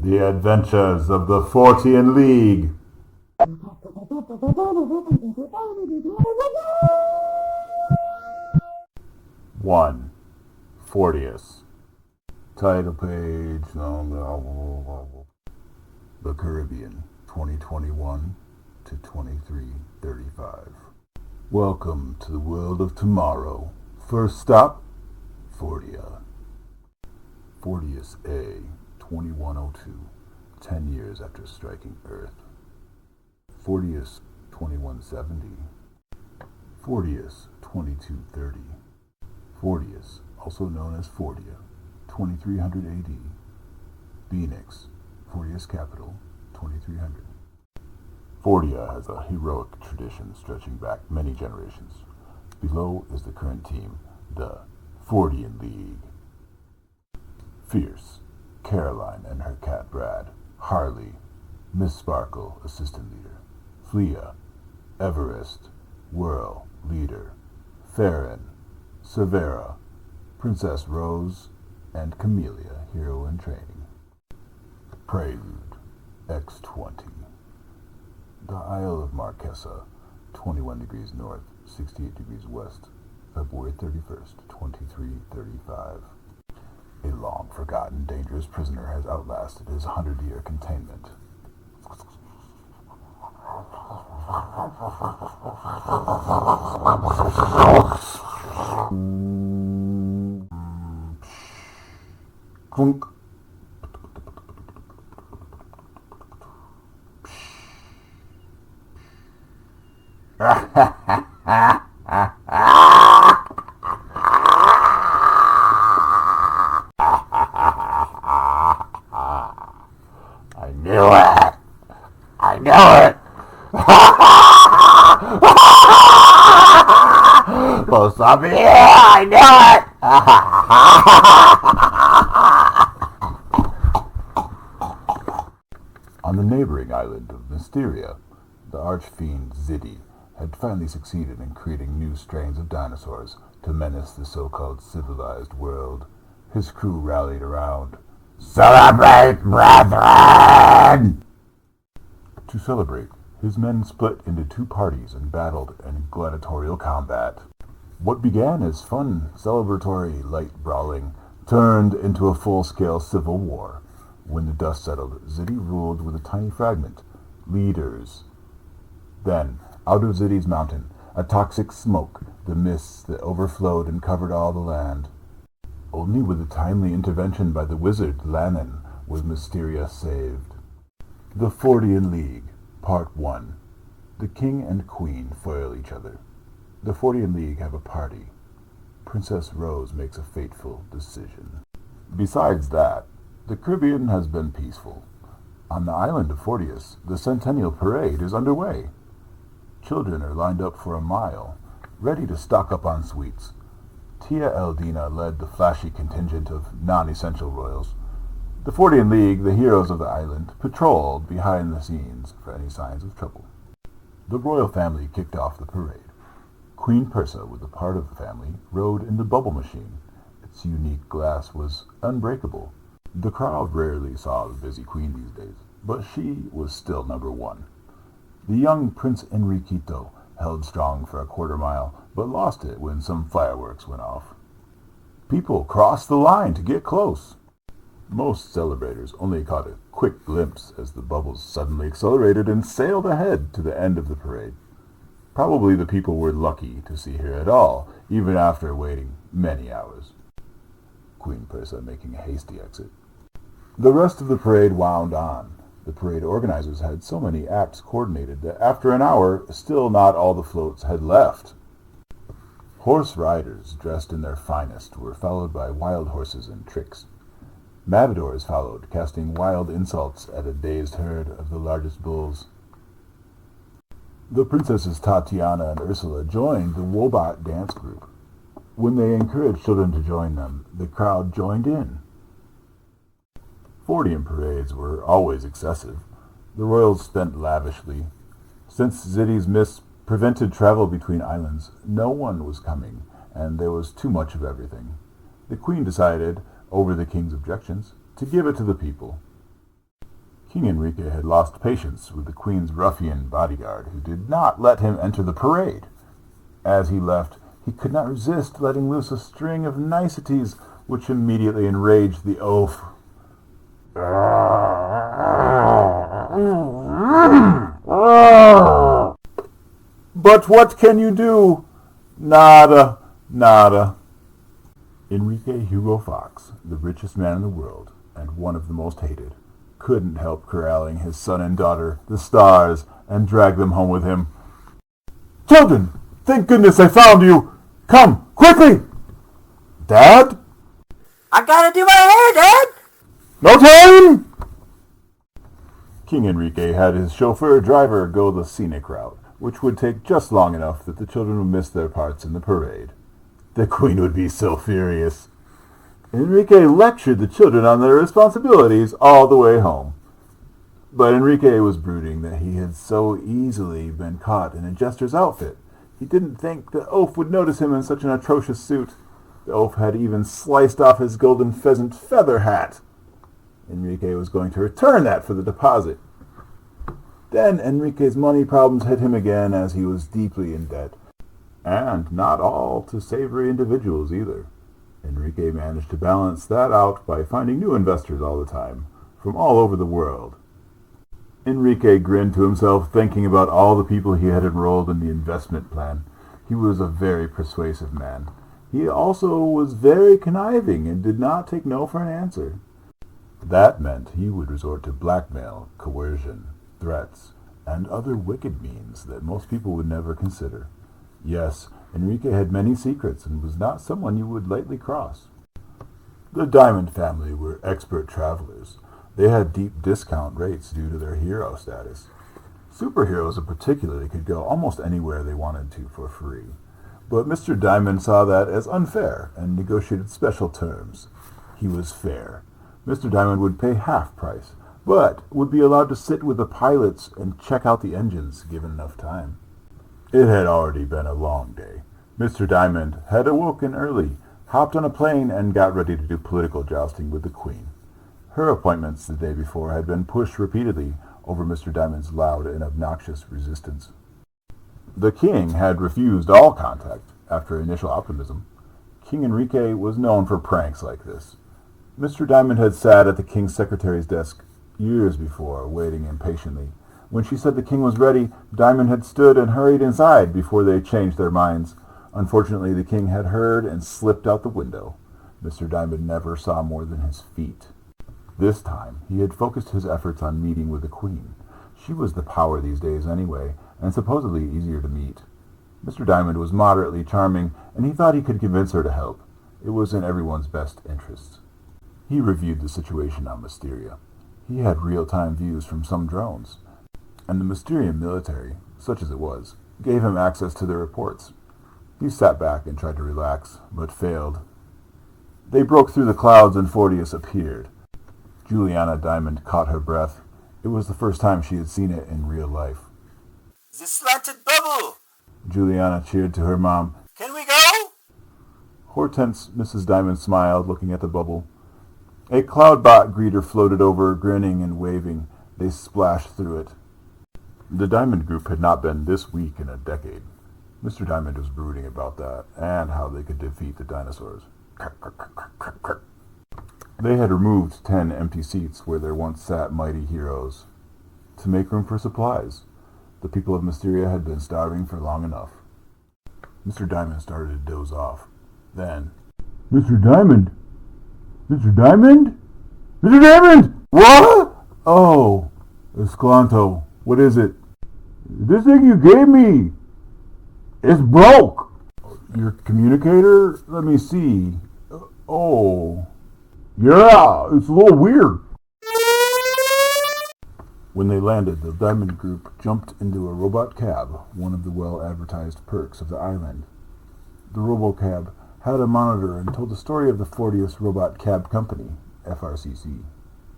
The Adventures of the Fortian League. 1. Fortius. Title page. The Caribbean, 2021 to 2335. Welcome to the world of tomorrow. First stop, Fortia. Fortius A, 2102, 10 years after striking Earth. Fortius 2170. Fortius 2230. Fortius, also known as Fortia, 2300 AD. Phoenix, Fortius capital, 2300. Fortia has a heroic tradition stretching back many generations. Below is the current team, the Fortian League. Fierce, Caroline and her cat Brad. Harley, Miss Sparkle, assistant leader. Flea, Everest, Whirl, leader. Farron, Severa, Princess Rose, and Camellia, hero in training. Prelude, X20. The Isle of Marquesa, 21 degrees north, 68 degrees west, February 31st, 2335. A long-forgotten, dangerous prisoner has outlasted his 100-year containment. Clunk. I knew it! I knew it! Close up here! I knew it! On the neighboring island of Mysteria, the archfiend Ziddy had finally succeeded in creating new strains of dinosaurs to menace the so-called civilized world. His crew rallied around. Celebrate, brethren! To celebrate, his men split into two parties and battled in gladiatorial combat. What began as fun, celebratory, light brawling turned into a full-scale civil war. When the dust settled, Ziddy ruled with a tiny fragment. Leaders. Then, out of Ziddy's mountain, a toxic smoke, the mist that overflowed and covered all the land. Only with the timely intervention by the wizard Lannon was Mysteria saved. The Fortian League, Part 1. The king and queen foil each other. The Fortian League have a party. Princess Rose makes a fateful decision. Besides that, the Caribbean has been peaceful. On the island of Fortius, the Centennial Parade is underway. Children are lined up for a mile, ready to stock up on sweets. Tia Eldina led the flashy contingent of non-essential royals. The Fortian League, the heroes of the island, patrolled behind the scenes for any signs of trouble. The royal family kicked off the parade. Queen Persa, with a part of the family, rode in the bubble machine. Its unique glass was unbreakable. The crowd rarely saw the busy queen these days, but she was still number one. The young Prince Enriquito held strong for a quarter mile, but lost it when some fireworks went off. People crossed the line to get close. Most celebrators only caught a quick glimpse as the bubbles suddenly accelerated and sailed ahead to the end of the parade. Probably the people were lucky to see her at all, even after waiting many hours. Queen Persa making a hasty exit. The rest of the parade wound on. The parade organizers had so many acts coordinated that after an hour, still not all the floats had left. Horse riders, dressed in their finest, were followed by wild horses and tricks. Matadors followed, casting wild insults at a dazed herd of the largest bulls. The princesses Tatiana and Ursula joined the Wobot dance group. When they encouraged children to join them, the crowd joined in. Fortian parades were always excessive. The royals spent lavishly. Since Ziddy's miss prevented travel between islands, no one was coming, and there was too much of everything. The queen decided, over the king's objections, to give it to the people. King Enrique had lost patience with the Queen's ruffian bodyguard, who did not let him enter the parade. As he left, he could not resist letting loose a string of niceties which immediately enraged the oaf. But what can you do? Nada, nada. Enrique Hugo Fox, the richest man in the world, and one of the most hated, couldn't help corralling his son and daughter, the stars, and drag them home with him. Children, thank goodness I found you! Come, quickly! Dad? I gotta do my hair, Dad! No time! King Enrique had his chauffeur-driver go the scenic route, which would take just long enough that the children would miss their parts in the parade. The Queen would be so furious. Enrique lectured the children on their responsibilities all the way home. But Enrique was brooding that he had so easily been caught in a jester's outfit. He didn't think the oaf would notice him in such an atrocious suit. The oaf had even sliced off his golden pheasant feather hat. Enrique was going to return that for the deposit. Then Enrique's money problems hit him again, as he was deeply in debt. And not all to savory individuals either. Enrique managed to balance that out by finding new investors all the time, from all over the world. Enrique grinned to himself, thinking about all the people he had enrolled in the investment plan. He was a very persuasive man. He also was very conniving and did not take no for an answer. That meant he would resort to blackmail, coercion, threats, and other wicked means that most people would never consider. Yes, Enrique had many secrets and was not someone you would lightly cross. The Diamond family were expert travelers. They had deep discount rates due to their hero status. Superheroes in particular could go almost anywhere they wanted to for free. But Mr. Diamond saw that as unfair and negotiated special terms. He was fair. Mr. Diamond would pay half price, but would be allowed to sit with the pilots and check out the engines given enough time. It had already been a long day. Mr. Diamond had awoken early, hopped on a plane, and got ready to do political jousting with the Queen. Her appointments the day before had been pushed repeatedly over Mr. Diamond's loud and obnoxious resistance. The King had refused all contact after initial optimism. King Enrique was known for pranks like this. Mr. Diamond had sat at the King's secretary's desk years before, waiting impatiently. When she said the King was ready, Diamond had stood and hurried inside before they changed their minds. Unfortunately, the King had heard and slipped out the window. Mr. Diamond never saw more than his feet. This time, he had focused his efforts on meeting with the Queen. She was the power these days anyway, and supposedly easier to meet. Mr. Diamond was moderately charming, and he thought he could convince her to help. It was in everyone's best interests. He reviewed the situation on Mysteria. He had real-time views from some drones, and the Mysterian military, such as it was, gave him access to their reports. He sat back and tried to relax, but failed. They broke through the clouds and Fortius appeared. Juliana Diamond caught her breath. It was the first time she had seen it in real life. The slanted bubble! Juliana cheered to her mom. Can we go? Hortense, Mrs. Diamond smiled, looking at the bubble. A cloudbot greeter floated over, grinning and waving. They splashed through it. The Diamond Group had not been this weak in a decade. Mr. Diamond was brooding about that, and how they could defeat the dinosaurs. They had removed 10 empty seats where there once sat mighty heroes, to make room for supplies. The people of Mysteria had been starving for long enough. Mr. Diamond started to doze off. Then, Mr. Diamond? Mr. Diamond? Mr. Diamond! What? Oh, Esclanto, what is it? This thing you gave me, it's broke. Your communicator? Let me see. Oh, yeah, it's a little weird. When they landed, the Diamond Group jumped into a robot cab, one of the well-advertised perks of the island. The robocab had a monitor and told the story of the Fortius Robot Cab Company, FRCC.